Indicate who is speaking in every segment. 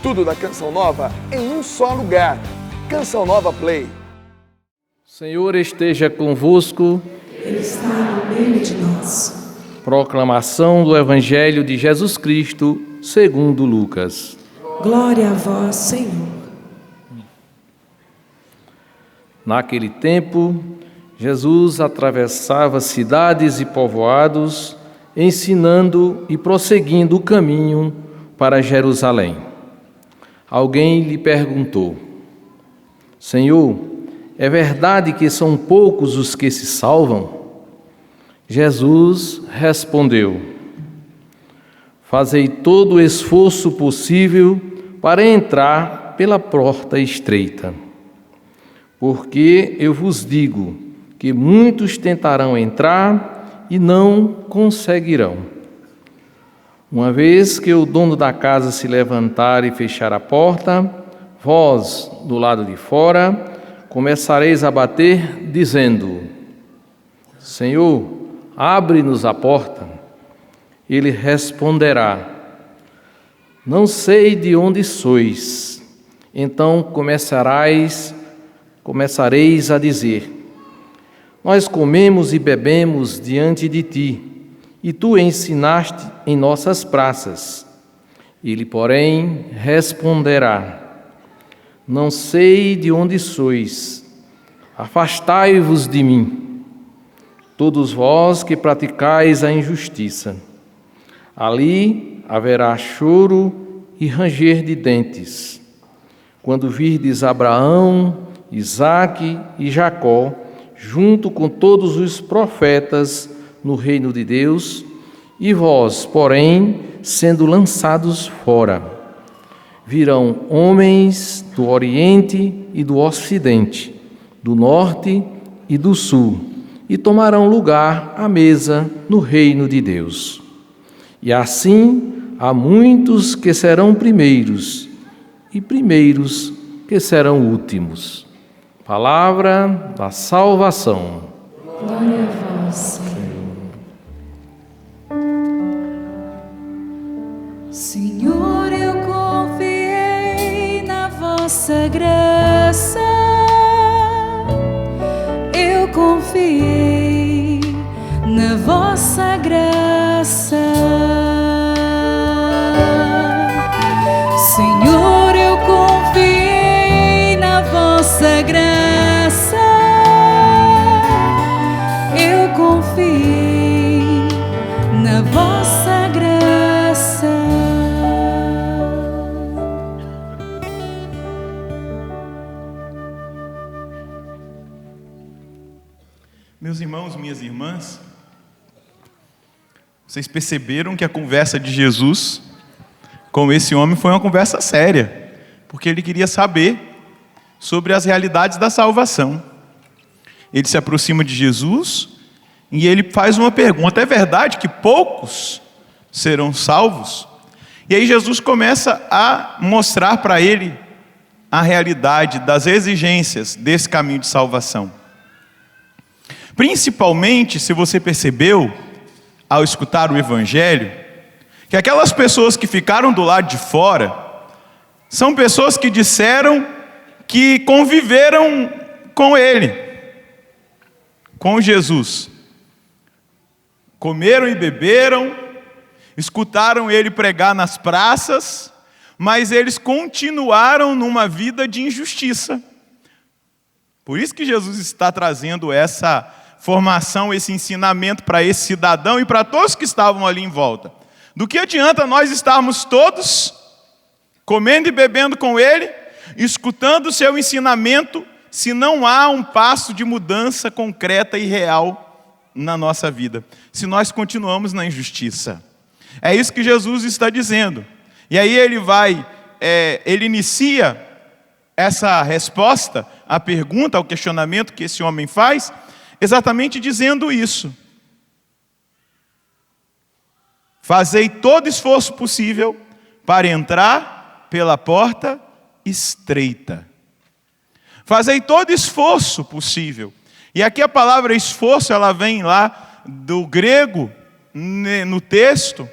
Speaker 1: Tudo da Canção Nova em um só lugar. Canção Nova Play.
Speaker 2: Senhor esteja convosco.
Speaker 3: Ele está no meio de nós.
Speaker 2: Proclamação do Evangelho de Jesus Cristo, segundo Lucas.
Speaker 3: Glória a vós, Senhor.
Speaker 2: Naquele tempo, Jesus atravessava cidades e povoados, ensinando e prosseguindo o caminho para Jerusalém. Alguém lhe perguntou: Senhor, é verdade que são poucos os que se salvam? Jesus respondeu: Fazei todo o esforço possível para entrar pela porta estreita. Porque eu vos digo que muitos tentarão entrar e não conseguirão. Uma vez que o dono da casa se levantar e fechar a porta, vós, do lado de fora, começareis a bater, dizendo: Senhor, abre-nos a porta. Ele responderá: Não sei de onde sois. Então começareis a dizer: Nós comemos e bebemos diante de ti, e tu ensinaste em nossas praças. Ele, porém, responderá: Não sei de onde sois. Afastai-vos de mim, todos vós que praticais a injustiça. Ali haverá choro e ranger de dentes, quando virdes Abraão, Isaque e Jacó, junto com todos os profetas no reino de Deus, e vós, porém, sendo lançados fora. Virão homens do Oriente e do Ocidente, do Norte e do Sul, e tomarão lugar à mesa no reino de Deus. E assim há muitos que serão primeiros, e primeiros que serão últimos. Palavra da salvação.
Speaker 3: Glória a vós, Senhor.
Speaker 4: Senhor, eu confiei na vossa graça. Eu confiei na vossa graça. Senhor, eu confiei na vossa graça. Eu confiei na vossa graça.
Speaker 5: Meus irmãos, minhas irmãs, vocês perceberam que a conversa de Jesus com esse homem foi uma conversa séria, porque ele queria saber sobre as realidades da salvação. Ele se aproxima de Jesus e ele faz uma pergunta: é verdade que poucos serão salvos? E aí Jesus começa a mostrar para ele a realidade das exigências desse caminho de salvação. Principalmente, se você percebeu, ao escutar o Evangelho, que aquelas pessoas que ficaram do lado de fora são pessoas que disseram que conviveram com Ele, com Jesus. Comeram e beberam, escutaram Ele pregar nas praças, mas eles continuaram numa vida de injustiça. Por isso que Jesus está trazendo essa formação, esse ensinamento para esse cidadão e para todos que estavam ali em volta. Do que adianta nós estarmos todos comendo e bebendo com Ele, escutando o seu ensinamento, se não há um passo de mudança concreta e real na nossa vida, se nós continuamos na injustiça? É isso que Jesus está dizendo. E aí ele inicia essa resposta à pergunta, ao questionamento que esse homem faz, exatamente dizendo isso: fazei todo esforço possível para entrar pela porta estreita. Fazei todo esforço possível. E aqui a palavra esforço, ela vem lá do grego, no texto,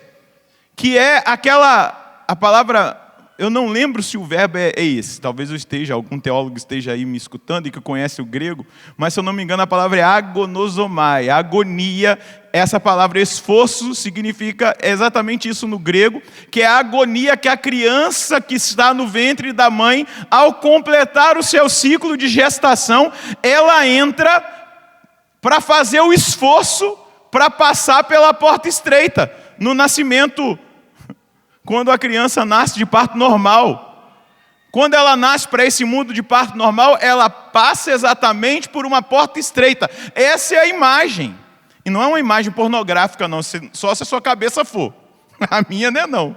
Speaker 5: que é a palavra eu não lembro se o verbo é esse. Talvez algum teólogo esteja aí me escutando e que conhece o grego, mas se eu não me engano a palavra é agonosomai, agonia. Essa palavra esforço significa exatamente isso no grego, que é a agonia que a criança que está no ventre da mãe, ao completar o seu ciclo de gestação, ela entra para fazer o esforço para passar pela porta estreita, no nascimento, quando a criança nasce de parto normal. Quando ela nasce para esse mundo de parto normal, ela passa exatamente por uma porta estreita. Essa é a imagem. E não é uma imagem pornográfica, não, só se a sua cabeça for. A minha não.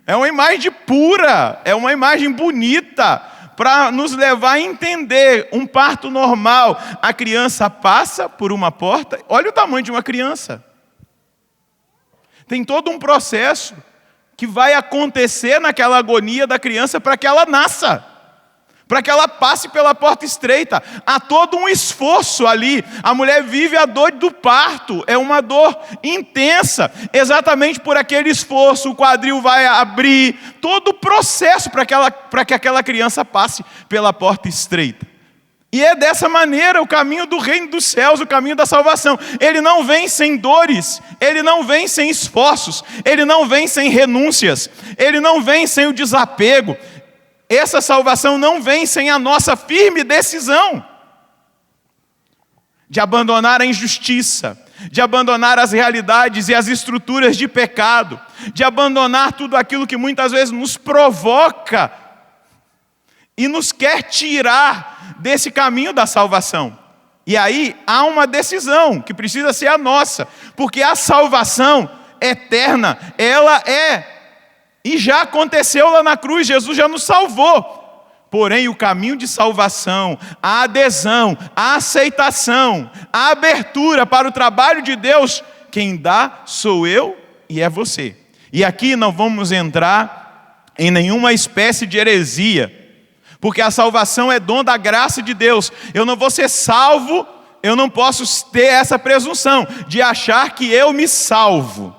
Speaker 5: É uma imagem pura, é uma imagem bonita, para nos levar a entender um parto normal. A criança passa por uma porta, olha o tamanho de uma criança. Tem todo um processo que vai acontecer naquela agonia da criança para que ela nasça, para que ela passe pela porta estreita. Há todo um esforço ali. A mulher vive a dor do parto, é uma dor intensa, exatamente por aquele esforço. O quadril vai abrir, todo o processo para que aquela criança passe pela porta estreita. E é dessa maneira o caminho do reino dos céus, o caminho da salvação. Ele não vem sem dores, ele não vem sem esforços, ele não vem sem renúncias, ele não vem sem o desapego. Essa salvação não vem sem a nossa firme decisão de abandonar a injustiça, de abandonar as realidades e as estruturas de pecado, de abandonar tudo aquilo que muitas vezes nos provoca e nos quer tirar desse caminho da salvação. E aí há uma decisão que precisa ser a nossa, porque a salvação eterna, ela e já aconteceu lá na cruz, Jesus já nos salvou. Porém, o caminho de salvação, a adesão, a aceitação, a abertura para o trabalho de Deus, quem dá sou eu e é você. E aqui não vamos entrar em nenhuma espécie de heresia, porque a salvação é dom da graça de Deus. Eu não vou ser salvo, eu não posso ter essa presunção de achar que eu me salvo.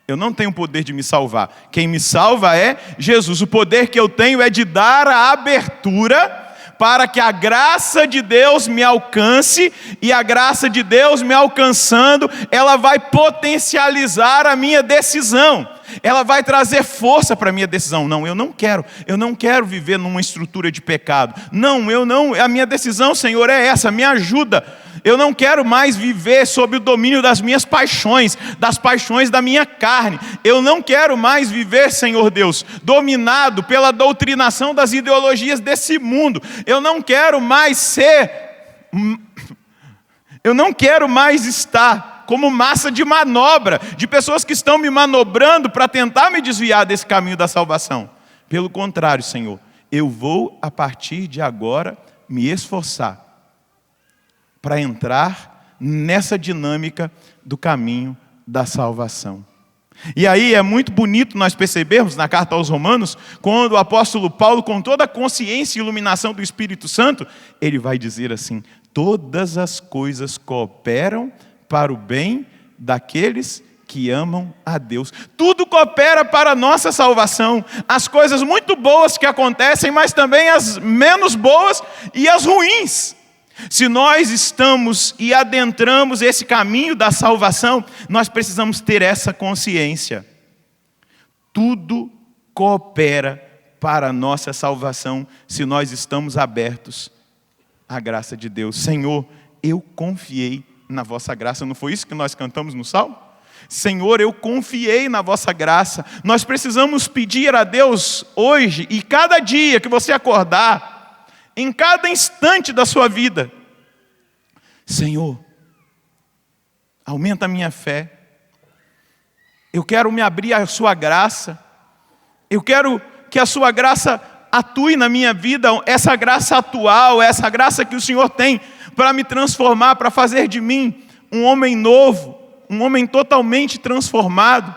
Speaker 5: Eu não tenho o poder de me salvar. Quem me salva é Jesus. O poder que eu tenho é de dar a abertura para que a graça de Deus me alcance, e a graça de Deus me alcançando, ela vai potencializar a minha decisão. Ela vai trazer força para a minha decisão. Não, eu não quero viver numa estrutura de pecado. Não, a minha decisão, Senhor, é essa, me ajuda. Eu não quero mais viver sob o domínio das minhas paixões, das paixões da minha carne. Eu não quero mais viver, Senhor Deus, dominado pela doutrinação das ideologias desse mundo. Eu não quero mais estar como massa de manobra, de pessoas que estão me manobrando para tentar me desviar desse caminho da salvação. Pelo contrário, Senhor, eu vou, a partir de agora, me esforçar para entrar nessa dinâmica do caminho da salvação. E aí é muito bonito nós percebermos na carta aos Romanos, quando o apóstolo Paulo, com toda a consciência e iluminação do Espírito Santo, ele vai dizer assim: todas as coisas cooperam para o bem daqueles que amam a Deus. Tudo coopera para a nossa salvação. As coisas muito boas que acontecem, mas também as menos boas e as ruins. Se nós estamos e adentramos esse caminho da salvação, nós precisamos ter essa consciência. Tudo coopera para a nossa salvação se nós estamos abertos à graça de Deus. Senhor, eu confiei na vossa graça. Não foi isso que nós cantamos no Salmo? Senhor, eu confiei na vossa graça. Nós precisamos pedir a Deus hoje, e cada dia que você acordar, em cada instante da sua vida: Senhor, aumenta a minha fé. Eu quero me abrir à sua graça. Eu quero que a sua graça atue na minha vida, essa graça atual, essa graça que o Senhor tem para me transformar, para fazer de mim um homem novo, um homem totalmente transformado.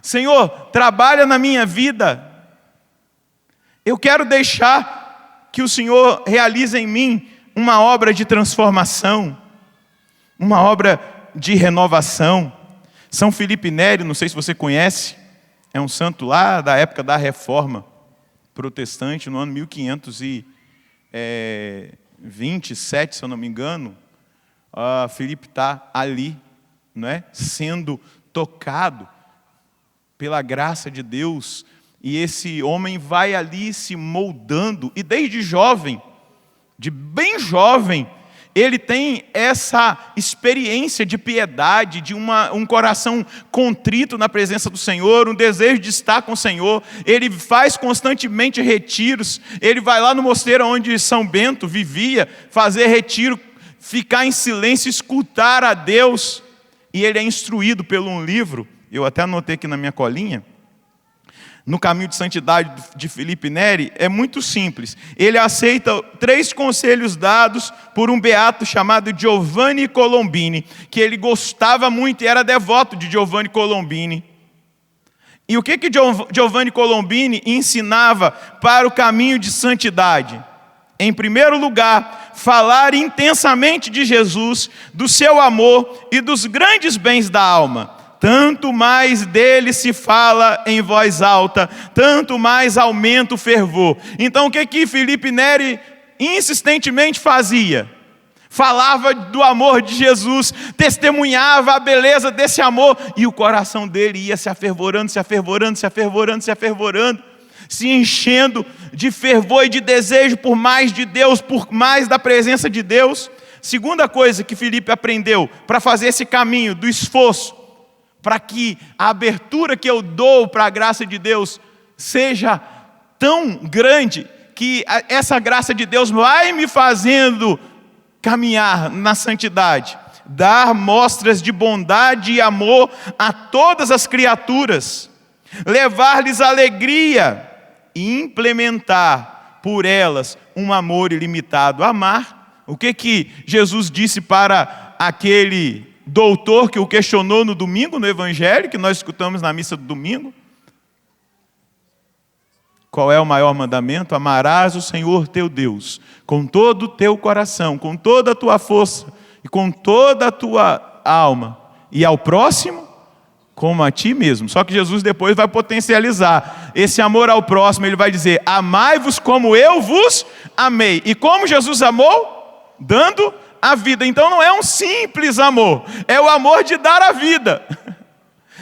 Speaker 5: Senhor, trabalha na minha vida. Eu quero deixar que o Senhor realize em mim uma obra de transformação, uma obra de renovação. São Felipe Neri, não sei se você conhece, é um santo lá da época da Reforma. protestante, no ano 1527, se eu não me engano, Filipe está ali, não é? Sendo tocado pela graça de Deus, e esse homem vai ali se moldando, e desde jovem, de bem jovem, ele tem essa experiência de piedade, de um coração contrito na presença do Senhor, um desejo de estar com o Senhor. Ele faz constantemente retiros, ele vai lá no mosteiro onde São Bento vivia, fazer retiro, ficar em silêncio, escutar a Deus, e ele é instruído por um livro, eu até anotei aqui na minha colinha, no caminho de santidade de Filipe Neri, é muito simples. Ele aceita 3 conselhos dados por um beato chamado Giovanni Colombini, que ele gostava muito e era devoto de Giovanni Colombini. E o que Giovanni Colombini ensinava para o caminho de santidade? Em primeiro lugar, falar intensamente de Jesus, do seu amor e dos grandes bens da alma. Tanto mais dele se fala em voz alta, tanto mais aumenta o fervor. Então o que Filipe Neri insistentemente fazia? Falava do amor de Jesus, testemunhava a beleza desse amor, e o coração dele ia se afervorando, se afervorando, se afervorando, se afervorando, se enchendo de fervor e de desejo por mais de Deus, por mais da presença de Deus. Segunda coisa que Filipe aprendeu para fazer esse caminho do esforço, para que a abertura que eu dou para a graça de Deus seja tão grande, que essa graça de Deus vai me fazendo caminhar na santidade. Dar mostras de bondade e amor a todas as criaturas. Levar-lhes alegria e implementar por elas um amor ilimitado. Amar. O que Jesus disse para aquele doutor que o questionou no domingo, no evangelho, que nós escutamos na missa do domingo? Qual é o maior mandamento? Amarás o Senhor teu Deus com todo o teu coração, com toda a tua força e com toda a tua alma, e ao próximo como a ti mesmo. Só que Jesus depois vai potencializar esse amor ao próximo. Ele vai dizer: amai-vos como eu vos amei. E como Jesus amou? Dando a vida. Então não é um simples amor, é o amor de dar a vida,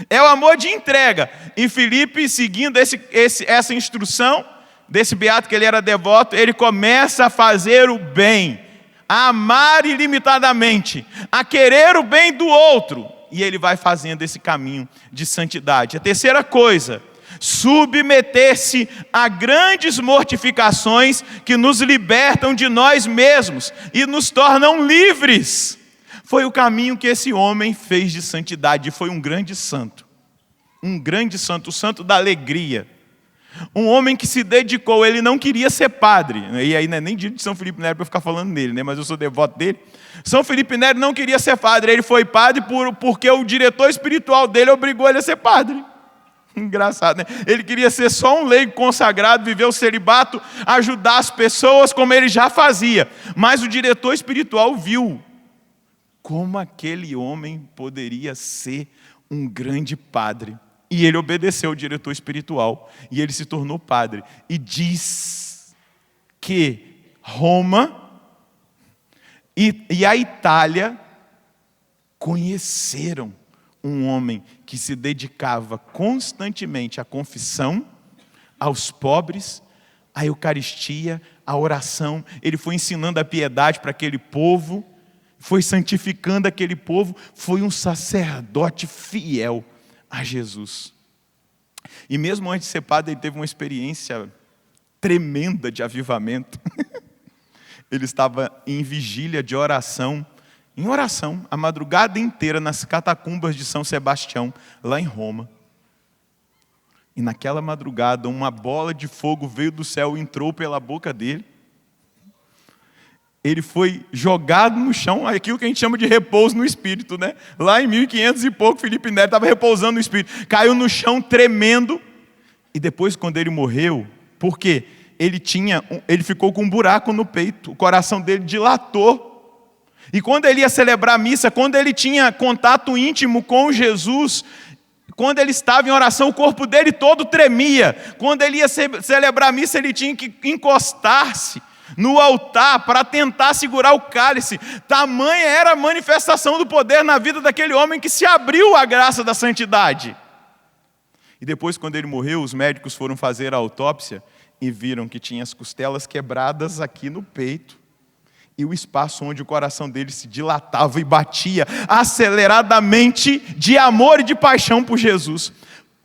Speaker 5: é o amor de entrega. E Filipe, seguindo essa instrução desse beato que ele era devoto, ele começa a fazer o bem, a amar ilimitadamente, a querer o bem do outro, e ele vai fazendo esse caminho de santidade. A terceira coisa: submeter-se a grandes mortificações que nos libertam de nós mesmos e nos tornam livres. Foi o caminho que esse homem fez de santidade. Foi um grande santo, o santo da alegria. Um homem que se dedicou, ele não queria ser padre, e aí não é nem dia de São Filipe Neri para eu ficar falando nele, né? Mas eu sou devoto dele. São Filipe Neri não queria ser padre, ele foi padre porque o diretor espiritual dele obrigou ele a ser padre. Engraçado, né? Ele queria ser só um leigo consagrado, viver o celibato, ajudar as pessoas como ele já fazia. Mas o diretor espiritual viu como aquele homem poderia ser um grande padre. E ele obedeceu ao diretor espiritual, e ele se tornou padre. E diz que Roma e a Itália conheceram um homem que se dedicava constantemente à confissão, aos pobres, à Eucaristia, à oração. Ele foi ensinando a piedade para aquele povo, foi santificando aquele povo, foi um sacerdote fiel a Jesus. E mesmo antes de ser padre, ele teve uma experiência tremenda de avivamento. Ele estava em vigília de oração, a madrugada inteira nas catacumbas de São Sebastião, lá em Roma. E naquela madrugada, uma bola de fogo veio do céu e entrou pela boca dele. Ele foi jogado no chão, aquilo que a gente chama de repouso no espírito, né? Lá em 1500 e pouco, Filipe Neri estava repousando no espírito. Caiu no chão tremendo. E depois, quando ele morreu, por quê? Ele ficou com um buraco no peito, o coração dele dilatou. E quando ele ia celebrar a missa, quando ele tinha contato íntimo com Jesus, Quando ele estava em oração, o corpo dele todo tremia. Quando ele ia celebrar a missa, ele tinha que encostar-se no altar para tentar segurar o cálice. Tamanha era a manifestação do poder na vida daquele homem que se abriu à graça da santidade. E depois, quando ele morreu, os médicos foram fazer a autópsia e viram que tinha as costelas quebradas aqui no peito. E o espaço onde o coração dele se dilatava e batia aceleradamente de amor e de paixão por Jesus.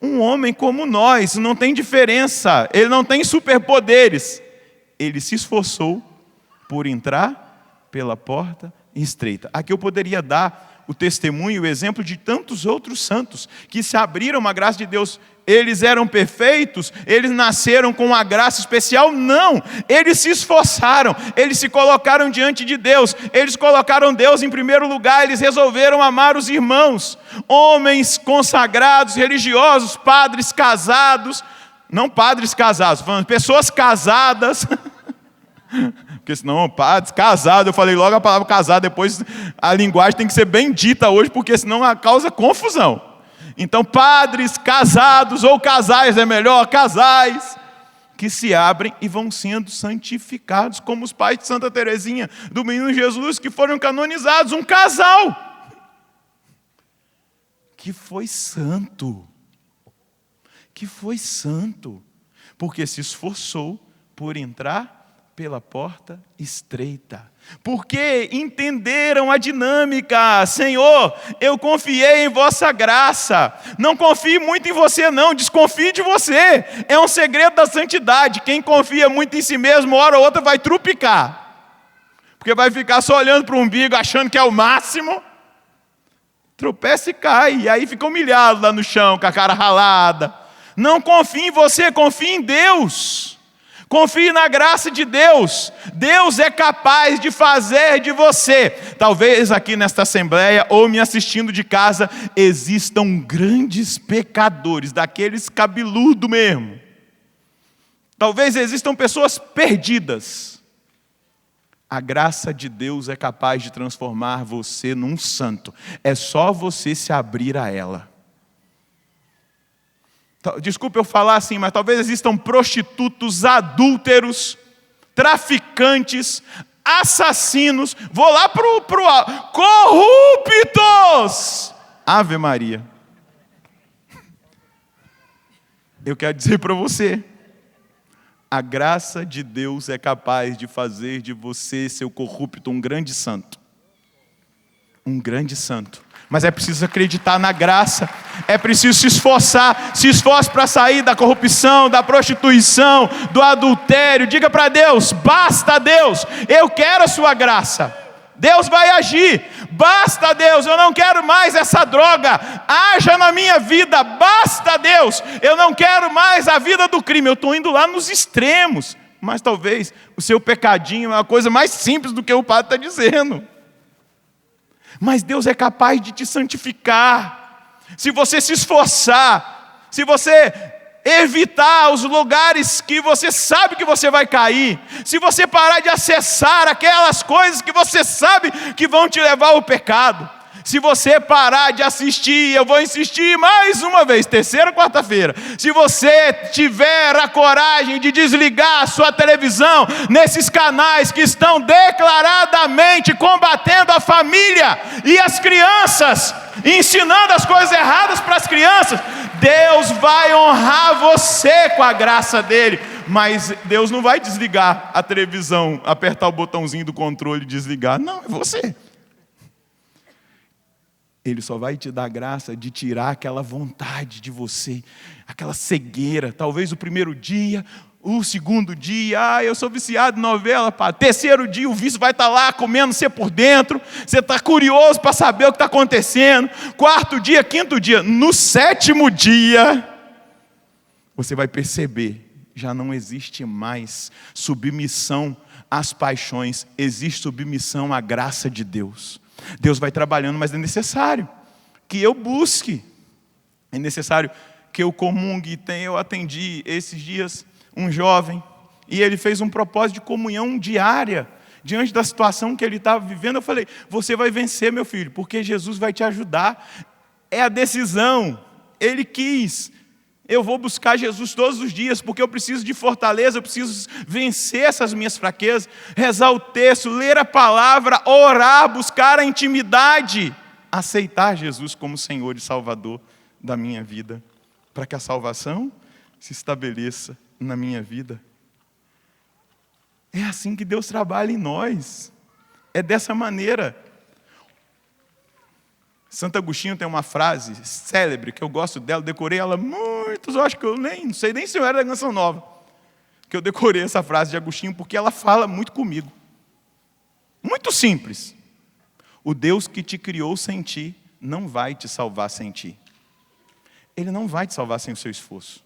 Speaker 5: Um homem como nós, não tem diferença, ele não tem superpoderes. Ele se esforçou por entrar pela porta estreita. Aqui eu poderia dar o testemunho e o exemplo de tantos outros santos que se abriram à graça de Deus. Eles eram perfeitos? Eles nasceram com uma graça especial? Não! Eles se esforçaram, eles se colocaram diante de Deus, eles colocaram Deus em primeiro lugar, eles resolveram amar os irmãos. Homens consagrados, religiosos, padres casados, não padres casados, falando pessoas casadas, porque senão padres casados, eu falei logo a palavra casado, depois a linguagem tem que ser bem dita hoje, porque senão causa confusão. Então, padres casados, ou casais, é melhor, casais, que se abrem e vão sendo santificados, como os pais de Santa Teresinha, do Menino Jesus, que foram canonizados, um casal, que foi santo, porque se esforçou por entrar pela porta estreita, porque entenderam a dinâmica. Senhor, eu confiei em vossa graça, não confie muito em você não, desconfie de você, é um segredo da santidade. Quem confia muito em si mesmo, hora ou outra vai trupicar, porque vai ficar só olhando para o umbigo, achando que é o máximo, tropeça e cai, e aí fica humilhado lá no chão, com a cara ralada. Não confie em você, confie em Deus. Confie na graça de Deus. Deus é capaz de fazer de você. Talvez aqui nesta assembleia, ou me assistindo de casa, existam grandes pecadores, daqueles cabeludo mesmo. Talvez existam pessoas perdidas. A graça de Deus é capaz de transformar você num santo. É só você se abrir a ela. Desculpa eu falar assim, mas talvez existam prostitutos, adúlteros, traficantes, assassinos, vou lá pro corruptos. Ave Maria. Eu quero dizer para você, a graça de Deus é capaz de fazer de você, seu corrupto, um grande santo. Um grande santo. Mas é preciso acreditar na graça, é preciso se esforce para sair da corrupção, da prostituição, do adultério. Diga para Deus, basta Deus, eu quero a sua graça. Deus vai agir, basta Deus, eu não quero mais essa droga, haja na minha vida, basta Deus, eu não quero mais a vida do crime. Eu estou indo lá nos extremos, mas talvez o seu pecadinho é uma coisa mais simples do que o padre está dizendo. Mas Deus é capaz de te santificar, se você se esforçar, se você evitar os lugares que você sabe que você vai cair, se você parar de acessar aquelas coisas que você sabe que vão te levar ao pecado, se você parar de assistir, eu vou insistir mais uma vez, terceira quarta-feira, se você tiver a coragem de desligar a sua televisão nesses canais que estão declaradamente combatendo a família e as crianças, ensinando as coisas erradas para as crianças, Deus vai honrar você com a graça dele. Mas Deus não vai desligar a televisão, apertar o botãozinho do controle e desligar, não, é você. Ele só vai te dar a graça de tirar aquela vontade de você, aquela cegueira. Talvez o primeiro dia, o segundo dia, eu sou viciado em novela, pá. Terceiro dia o vício vai estar lá comendo você por dentro, você está curioso para saber o que está acontecendo. Quarto dia, quinto dia, no sétimo dia, você vai perceber, já não existe mais submissão às paixões, existe submissão à graça de Deus. Deus vai trabalhando, mas é necessário que eu busque, é necessário que eu comungue. Eu atendi esses dias um jovem, e ele fez um propósito de comunhão diária, diante da situação que ele estava vivendo. Eu falei, você vai vencer, meu filho, porque Jesus vai te ajudar, é a decisão, ele quis. Eu vou buscar Jesus todos os dias, porque eu preciso de fortaleza, eu preciso vencer essas minhas fraquezas, rezar o texto, ler a palavra, orar, buscar a intimidade, aceitar Jesus como Senhor e Salvador da minha vida, para que a salvação se estabeleça na minha vida. É assim que Deus trabalha em nós, é dessa maneira. Santo Agostinho tem uma frase célebre, que eu gosto dela, decorei ela muitos, eu acho que eu não sei nem se eu era da Canção Nova, que eu decorei essa frase de Agostinho, porque ela fala muito comigo. Muito simples. O Deus que te criou sem ti, não vai te salvar sem ti. Ele não vai te salvar sem o seu esforço.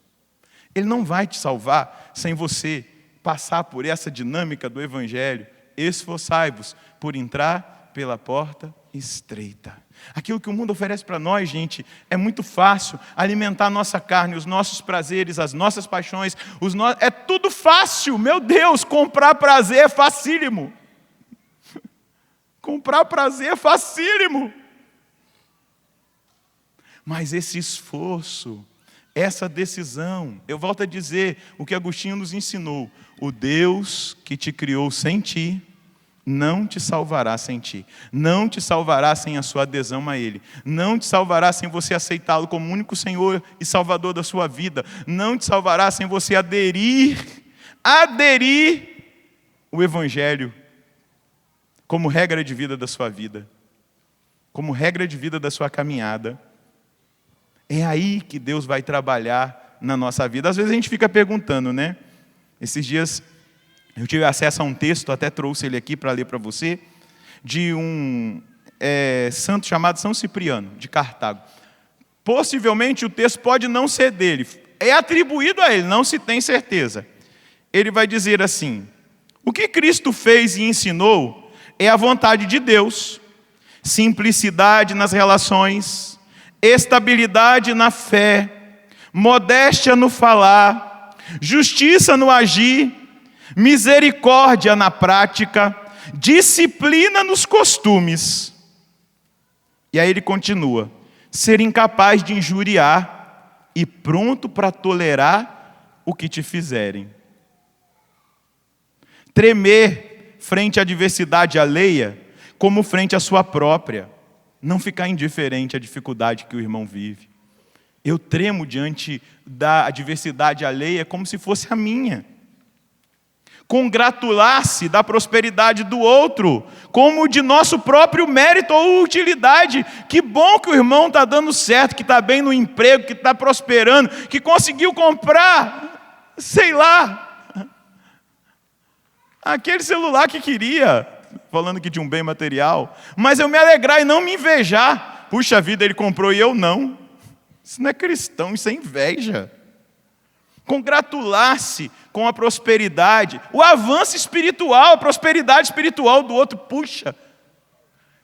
Speaker 5: Ele não vai te salvar sem você passar por essa dinâmica do Evangelho. Esforçai-vos por entrar pela porta estreita. Aquilo que o mundo oferece para nós, gente, é muito fácil. Alimentar a nossa carne, os nossos prazeres, as nossas paixões, é tudo fácil. Meu Deus, comprar prazer é facílimo. Comprar prazer é facílimo. Mas esse esforço, essa decisão, eu volto a dizer o que Agostinho nos ensinou: o Deus que te criou sem ti, não te salvará sem ti, não te salvará sem a sua adesão a Ele, não te salvará sem você aceitá-lo como único Senhor e Salvador da sua vida, não te salvará sem você aderir o Evangelho como regra de vida da sua vida, como regra de vida da sua caminhada. É aí que Deus vai trabalhar na nossa vida. Às vezes a gente fica perguntando, né? Esses dias eu tive acesso a um texto, até trouxe ele aqui para ler para você, de um santo chamado São Cipriano, de Cartago. Possivelmente o texto pode não ser dele, é atribuído a ele, não se tem certeza. Ele vai dizer assim: o que Cristo fez e ensinou é a vontade de Deus, simplicidade nas relações, estabilidade na fé, modéstia no falar, justiça no agir, misericórdia na prática, disciplina nos costumes. E aí ele continua: ser incapaz de injuriar e pronto para tolerar o que te fizerem. Tremer frente à adversidade alheia como frente à sua própria. Não ficar indiferente à dificuldade que o irmão vive. Eu tremo diante da adversidade alheia como se fosse a minha. Congratular-se da prosperidade do outro, como de nosso próprio mérito ou utilidade. Que bom que o irmão está dando certo, que está bem no emprego, que está prosperando, que conseguiu comprar, sei lá, aquele celular que queria, falando aqui de um bem material, mas eu me alegrar e não me invejar. Puxa vida, ele comprou e eu não. Isso não é cristão, isso é inveja. Congratular-se com a prosperidade, o avanço espiritual, a prosperidade espiritual do outro. Puxa,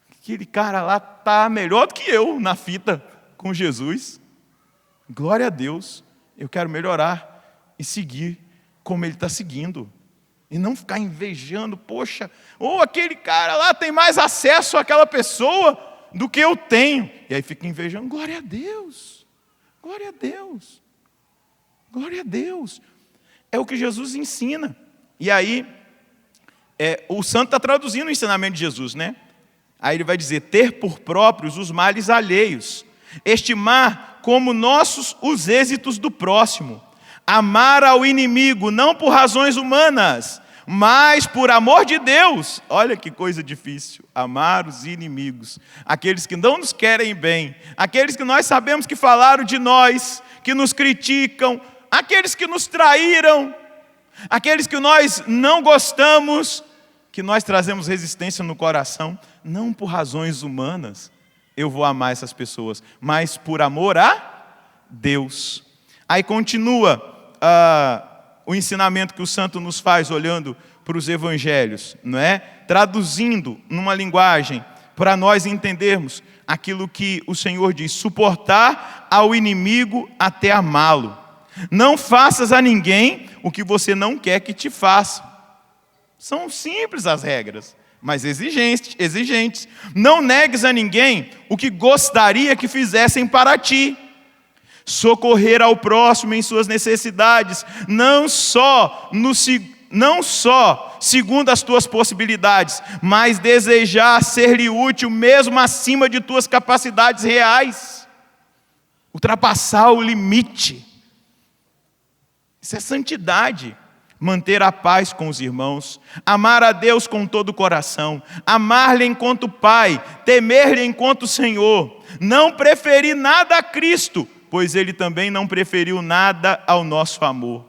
Speaker 5: aquele cara lá está melhor do que eu na fita com Jesus. Glória a Deus, eu quero melhorar e seguir como ele está seguindo. E não ficar invejando, poxa, ou aquele cara lá tem mais acesso àquela pessoa do que eu tenho. E aí fica invejando. Glória a Deus, glória a Deus. Glória a Deus. É o que Jesus ensina. E aí, o santo está traduzindo o ensinamento de Jesus, né? Aí ele vai dizer: ter por próprios os males alheios, estimar como nossos os êxitos do próximo, amar ao inimigo, não por razões humanas, mas por amor de Deus. Olha que coisa difícil, amar os inimigos, aqueles que não nos querem bem, aqueles que nós sabemos que falaram de nós, que nos criticam, aqueles que nos traíram, aqueles que nós não gostamos, que nós trazemos resistência no coração, não por razões humanas, eu vou amar essas pessoas, mas por amor a Deus. Aí continua o ensinamento que o santo nos faz olhando para os evangelhos, não é? Traduzindo numa linguagem para nós entendermos aquilo que o Senhor diz: suportar ao inimigo até amá-lo. Não faças a ninguém o que você não quer que te faça. São simples as regras, mas exigentes. Não negues a ninguém o que gostaria que fizessem para ti. socorrer ao próximo em suas necessidades, não só segundo as tuas possibilidades, mas desejar ser-lhe útil mesmo acima de tuas capacidades reais, ultrapassar o limite. Isso é santidade. Manter a paz com os irmãos, amar a Deus com todo o coração, amar-lhe enquanto Pai, temer-lhe enquanto Senhor, não preferir nada a Cristo, pois Ele também não preferiu nada ao nosso amor.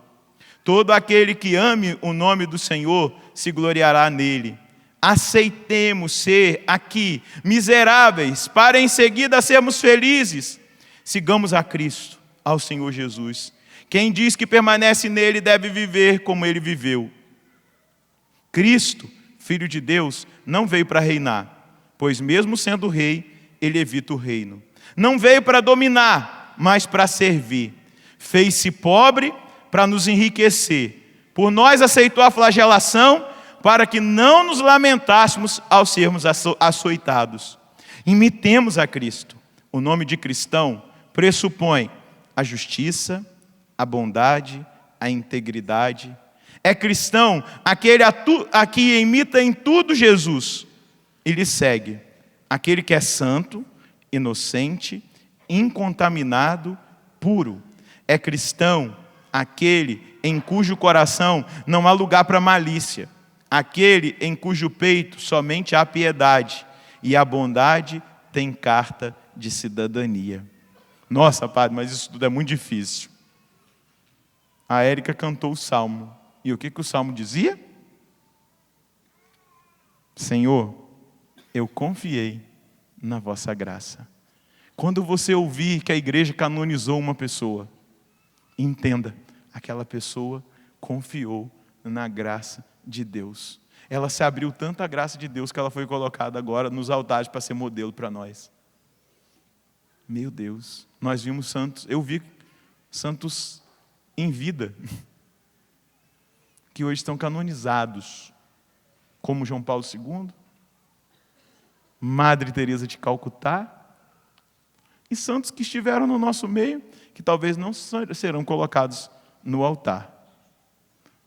Speaker 5: Todo aquele que ame o nome do Senhor se gloriará nele. Aceitemos ser aqui miseráveis, para em seguida sermos felizes. Sigamos a Cristo, ao Senhor Jesus. Quem diz que permanece nele deve viver como ele viveu. Cristo, Filho de Deus, não veio para reinar, pois mesmo sendo rei, ele evita o reino. Não veio para dominar, mas para servir. Fez-se pobre para nos enriquecer. Por nós aceitou a flagelação, para que não nos lamentássemos ao sermos açoitados. Imitemos a Cristo. O nome de cristão pressupõe a justiça, a bondade, a integridade. É cristão aquele que imita em tudo Jesus e lhe segue. Aquele que é santo, inocente, incontaminado, puro. É cristão aquele em cujo coração não há lugar para malícia. Aquele em cujo peito somente há piedade e a bondade tem carta de cidadania. Nossa, padre, mas isso tudo é muito difícil. A Érica cantou o Salmo. E o que o Salmo dizia? Senhor, eu confiei na vossa graça. Quando você ouvir que a igreja canonizou uma pessoa, entenda, aquela pessoa confiou na graça de Deus. Ela se abriu tanto à graça de Deus que ela foi colocada agora nos altares para ser modelo para nós. Meu Deus, nós vimos santos, eu vi santos em vida, que hoje estão canonizados, como João Paulo II, Madre Teresa de Calcutá, e santos que estiveram no nosso meio, que talvez não serão colocados no altar,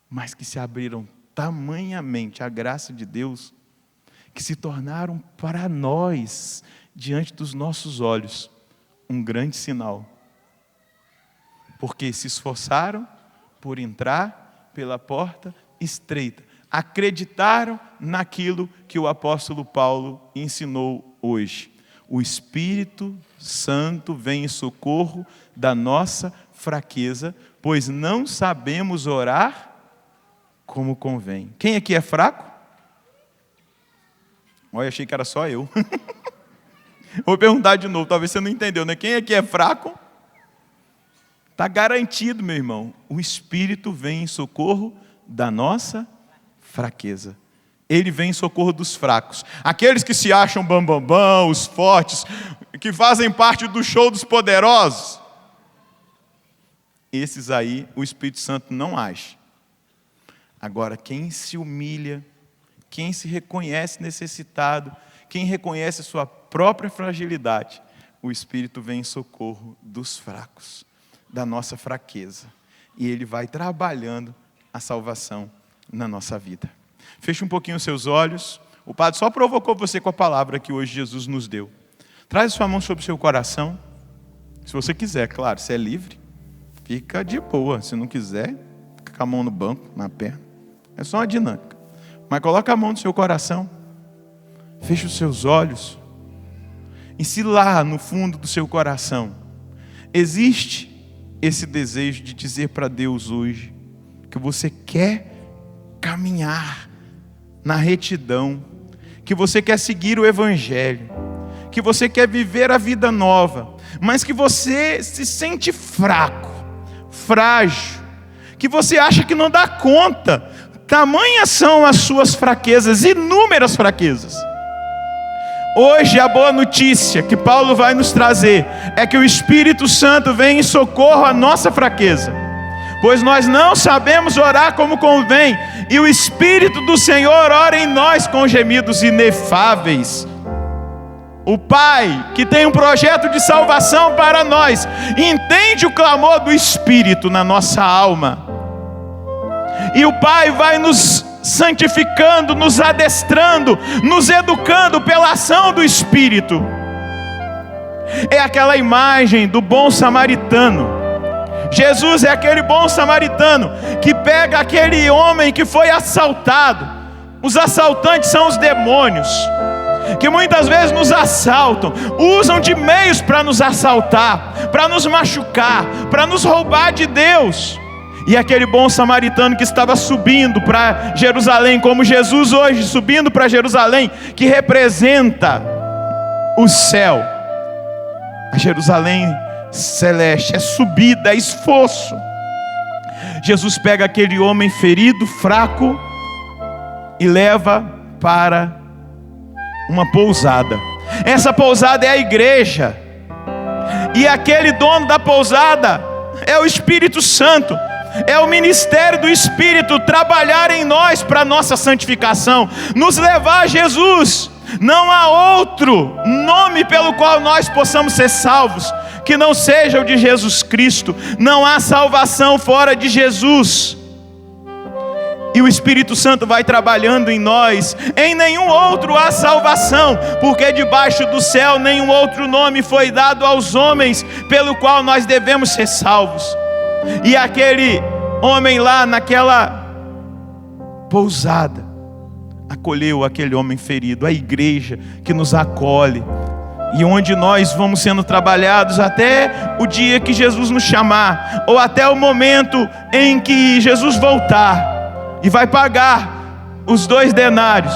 Speaker 5: mas que se abriram tamanhamente à graça de Deus, que se tornaram para nós, diante dos nossos olhos, um grande sinal. Porque se esforçaram por entrar pela porta estreita. Acreditaram naquilo que o apóstolo Paulo ensinou hoje. O Espírito Santo vem em socorro da nossa fraqueza, pois não sabemos orar como convém. Quem aqui é fraco? Olha, achei que era só eu. Vou perguntar de novo, talvez você não entendeu, né? Quem aqui é fraco? Está garantido, meu irmão. O Espírito vem em socorro da nossa fraqueza. Ele vem em socorro dos fracos. Aqueles que se acham bambambam, os fortes, que fazem parte do show dos poderosos. Esses aí, o Espírito Santo não age. Agora, quem se humilha, quem se reconhece necessitado, quem reconhece a sua própria fragilidade, o Espírito vem em socorro dos fracos, da nossa fraqueza. E Ele vai trabalhando a salvação na nossa vida. Feche um pouquinho os seus olhos. O Padre só provocou você com a palavra que hoje Jesus nos deu. Traz a sua mão sobre o seu coração. Se você quiser, claro, se é livre, fica de boa. Se não quiser, fica com a mão no banco, na perna. É só uma dinâmica. Mas coloca a mão no seu coração. Feche os seus olhos. E se lá no fundo do seu coração existe esse desejo de dizer para Deus hoje que você quer caminhar na retidão, que você quer seguir o Evangelho, que você quer viver a vida nova, mas que você se sente fraco, frágil, que você acha que não dá conta, tamanhas são as suas fraquezas, inúmeras fraquezas. Hoje a boa notícia que Paulo vai nos trazer é que o Espírito Santo vem em socorro à nossa fraqueza, pois nós não sabemos orar como convém, e o Espírito do Senhor ora em nós com gemidos inefáveis. o Pai, que tem um projeto de salvação para nós, entende o clamor do Espírito na nossa alma. E o Pai vai nos santificando, nos adestrando, nos educando pela ação do Espírito. É aquela imagem do bom samaritano. Jesus é aquele bom samaritano que pega aquele homem que foi assaltado. Os assaltantes são os demônios, que muitas vezes nos assaltam, usam de meios para nos assaltar, para nos machucar, para nos roubar de Deus. E aquele bom samaritano que estava subindo para Jerusalém, como Jesus hoje subindo para Jerusalém, que representa o céu, a Jerusalém celeste, é subida, é esforço. Jesus pega aquele homem ferido, fraco, e leva para uma pousada. Essa pousada é a igreja, e aquele dono da pousada é o Espírito Santo. É o ministério do Espírito trabalhar em nós para a nossa santificação, nos levar a Jesus. Não há outro nome pelo qual nós possamos ser salvos que não seja o de Jesus Cristo. Não há salvação fora de Jesus. E o Espírito Santo vai trabalhando em nós. Em nenhum outro há salvação, porque debaixo do céu nenhum outro nome foi dado aos homens pelo qual nós devemos ser salvos. E aquele homem lá naquela pousada acolheu aquele homem ferido, a igreja que nos acolhe, e onde nós vamos sendo trabalhados até o dia que Jesus nos chamar, ou até o momento em que Jesus voltar e vai pagar os 2 denários,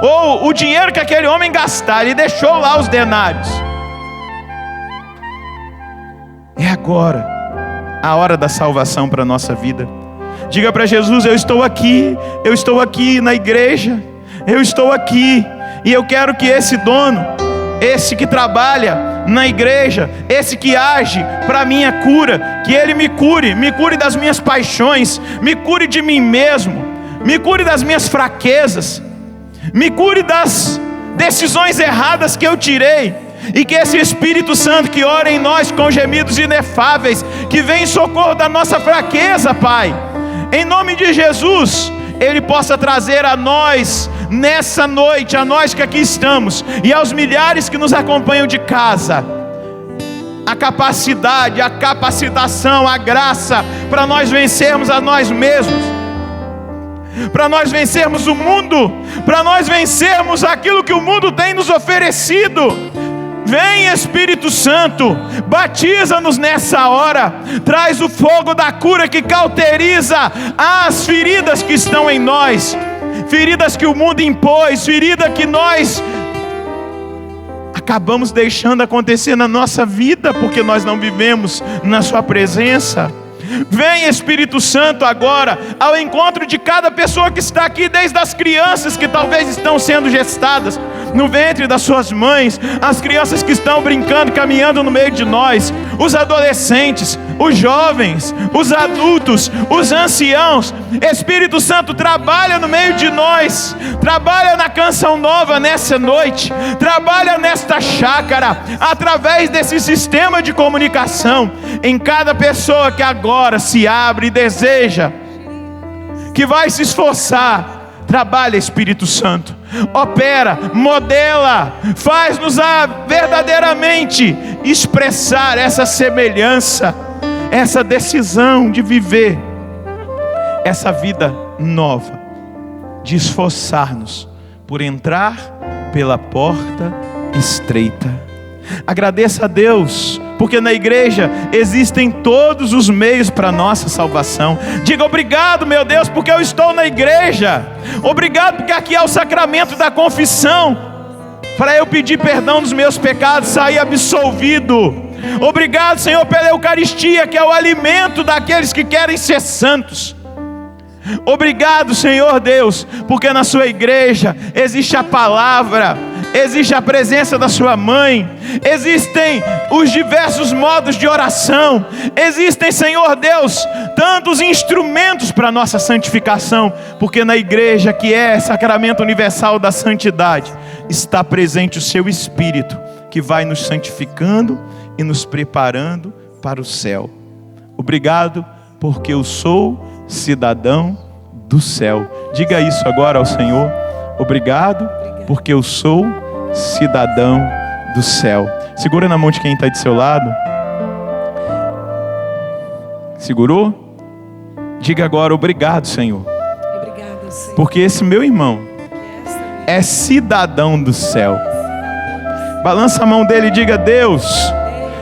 Speaker 5: ou o dinheiro que aquele homem gastar. Ele deixou lá os denários. É agora a hora da salvação para a nossa vida. Diga para Jesus: eu estou aqui na igreja, eu estou aqui, e eu quero que esse dono, esse que trabalha na igreja, esse que age para a minha cura, que ele me cure das minhas paixões, me cure de mim mesmo, me cure das minhas fraquezas, me cure das decisões erradas que eu tirei. E que esse Espírito Santo que ora em nós com gemidos inefáveis, que vem em socorro da nossa fraqueza, Pai, em nome de Jesus, Ele possa trazer a nós, nessa noite, a nós que aqui estamos, e aos milhares que nos acompanham de casa, a capacidade, a capacitação, a graça, para nós vencermos a nós mesmos, para nós vencermos o mundo, para nós vencermos aquilo que o mundo tem nos oferecido. Vem, Espírito Santo, batiza-nos nessa hora, traz o fogo da cura que cauteriza as feridas que estão em nós, feridas que o mundo impôs, ferida que nós acabamos deixando acontecer na nossa vida, porque nós não vivemos na sua presença. Vem, Espírito Santo, agora ao encontro de cada pessoa que está aqui, desde as crianças que talvez estão sendo gestadas no ventre das suas mães, as crianças que estão brincando, caminhando no meio de nós, os adolescentes, os jovens, os adultos, os anciãos. Espírito Santo, trabalha no meio de nós, trabalha na Canção Nova nessa noite, trabalha nesta chácara, através desse sistema de comunicação, em cada pessoa que agora se abre e deseja, que vai se esforçar. Trabalha, Espírito Santo, opera, modela, faz-nos verdadeiramente expressar essa semelhança, essa decisão de viver essa vida nova, de esforçar-nos por entrar pela porta estreita. Agradeça a Deus, porque na igreja existem todos os meios para a nossa salvação. Diga: obrigado, meu Deus, porque eu estou na igreja. Obrigado porque aqui é o sacramento da confissão, para eu pedir perdão dos meus pecados, sair absolvido. Obrigado, Senhor, pela Eucaristia, que é o alimento daqueles que querem ser santos. Obrigado, Senhor Deus, porque na sua igreja existe a palavra, existe a presença da sua mãe, existem os diversos modos de oração, existem, Senhor Deus, tantos instrumentos para a nossa santificação, porque na igreja, que é sacramento universal da santidade, está presente o seu Espírito, que vai nos santificando e nos preparando para o céu. Obrigado, porque eu sou cidadão do céu. Diga isso agora ao Senhor. Obrigado, porque eu sou cidadão do céu. Segura na mão de quem está do seu lado. Segurou? Diga agora: obrigado, Senhor.
Speaker 3: Obrigada, Senhor.
Speaker 5: Porque esse meu irmão é cidadão do céu. Balança a mão dele e diga: Deus,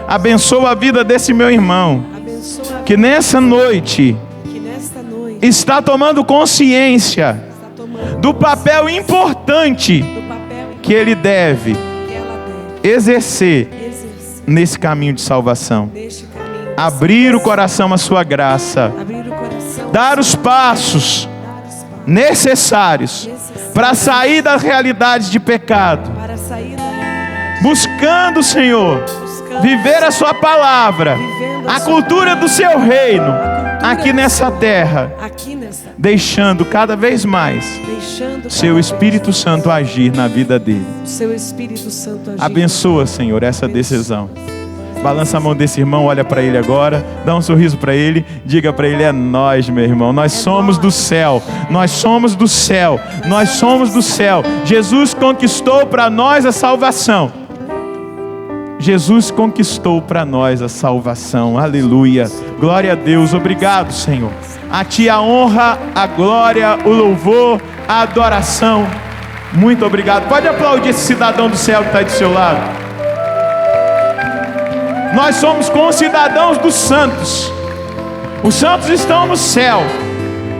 Speaker 5: abençoa a vida desse meu irmão,
Speaker 3: Abençoa
Speaker 5: que nessa noite
Speaker 3: que nesta noite
Speaker 5: está tomando consciência
Speaker 3: está tomando
Speaker 5: do papel importante
Speaker 3: do papel
Speaker 5: que ele deve
Speaker 3: que ela deve
Speaker 5: exercer
Speaker 3: exercer
Speaker 5: nesse caminho de salvação.
Speaker 3: neste caminho.
Speaker 5: Abrir o coração à sua graça,
Speaker 3: Abrir o coração.
Speaker 5: dar os passos
Speaker 3: Dar os passos
Speaker 5: necessários para sair das realidades de pecado,
Speaker 3: para sair da realidade.
Speaker 5: buscando, Senhor,
Speaker 3: Buscando
Speaker 5: viver a sua palavra,
Speaker 3: Vivendo a
Speaker 5: a
Speaker 3: sua
Speaker 5: cultura do seu reino,
Speaker 3: cultura
Speaker 5: aqui
Speaker 3: do
Speaker 5: nessa
Speaker 3: seu
Speaker 5: terra,
Speaker 3: aqui nessa
Speaker 5: deixando cada vez mais
Speaker 3: deixando
Speaker 5: seu
Speaker 3: cada
Speaker 5: Espírito
Speaker 3: vez
Speaker 5: Santo agir na vida dele.
Speaker 3: mais seu Espírito Santo agir.
Speaker 5: Abençoa, Senhor, essa decisão. Balança a mão desse irmão, olha para ele agora, dá um sorriso para ele, diga para ele: é nós, meu irmão, nós somos do céu, nós somos do céu, nós somos do céu. Jesus conquistou para nós a salvação. Jesus conquistou para nós a salvação. Aleluia. Glória a Deus. Obrigado, Senhor. A Ti a honra, a glória, o louvor, a adoração. Muito obrigado. Pode aplaudir esse cidadão do céu que está do seu lado. Nós somos concidadãos dos santos. Os santos estão no céu.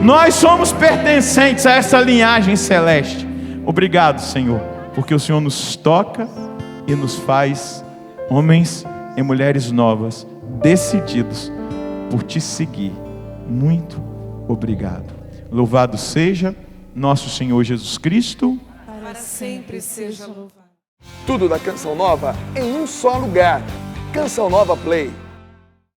Speaker 5: Nós somos pertencentes a essa linhagem celeste. Obrigado, Senhor, porque o Senhor nos toca e nos faz homens e mulheres novas, decididos por Te seguir. Muito obrigado. Louvado seja nosso Senhor Jesus Cristo.
Speaker 3: Para sempre seja louvado.
Speaker 1: Tudo da Canção Nova em um só lugar. Canção Nova Play.